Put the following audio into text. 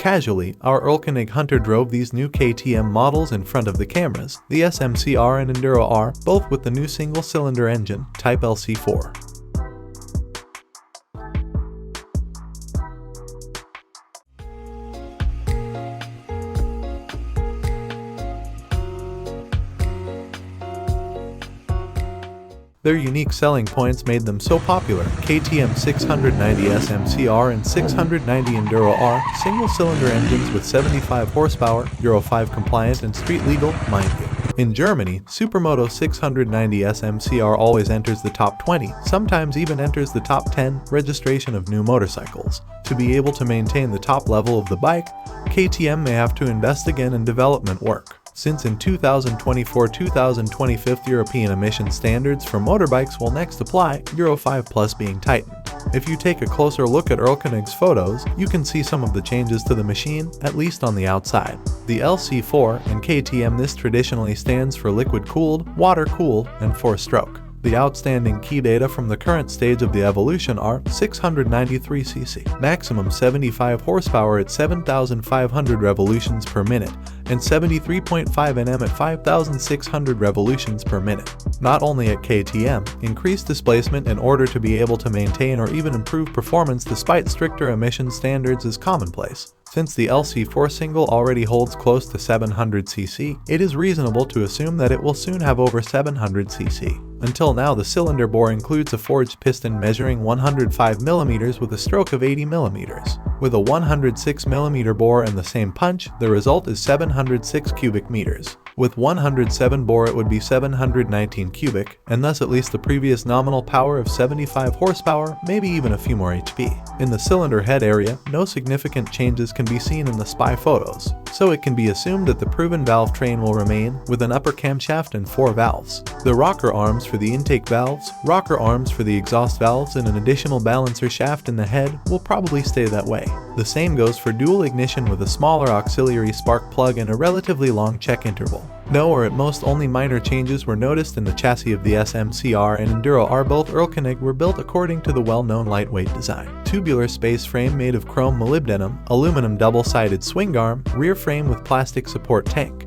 Casually, our Erlkönig hunter drove these new KTM models in front of the cameras, the smcr and Enduro R, both with the new single-cylinder engine, Type LC4. Their unique selling points made them so popular. KTM 690 smcr and 690 Enduro R, single-cylinder engines with 75 horsepower, Euro 5 compliant and street legal, mind you. In Germany, supermoto 690 smcr always enters the top 20, sometimes even enters the top 10 registration of new motorcycles. To be able to maintain the top level of the bike, KTM may have to invest again in development work, since in 2024-2025 European emission standards for motorbikes will next apply, Euro 5 Plus being tightened. If you take a closer look at Erlkönig's photos, you can see some of the changes to the machine, at least on the outside. The LC4 and KTM, this traditionally stands for liquid-cooled, water-cooled, and 4-stroke. The outstanding key data from the current stage of the evolution are 693 cc, maximum 75 horsepower at 7,500 revolutions per minute, and 73.5 Nm at 5,600 revolutions per minute. Not only at KTM, increased displacement in order to be able to maintain or even improve performance despite stricter emission standards is commonplace. Since the LC4 single already holds close to 700 cc, it is reasonable to assume that it will soon have over 700 cc. Until now, the cylinder bore includes a forged piston measuring 105 mm with a stroke of 80 mm. With a 106 mm bore and the same punch, the result is 706 cubic meters. With 107 bore it would be 719 cubic, and thus at least the previous nominal power of 75 horsepower, maybe even a few more HP. In the cylinder head area, no significant changes can be seen in the SPY photos, so it can be assumed that the proven valve train will remain, with an upper camshaft and 4 valves. The rocker arms for the intake valves, rocker arms for the exhaust valves, and an additional balancer shaft in the head will probably stay that way. The same goes for dual ignition with a smaller auxiliary spark plug and a relatively long check interval. No or at most only minor changes were noticed in the chassis of the smcr and Enduro R. Both Erlkönig were built according to the well-known lightweight design. Tubular space frame made of chrome molybdenum, aluminum double-sided swing arm, rear frame with plastic support tank.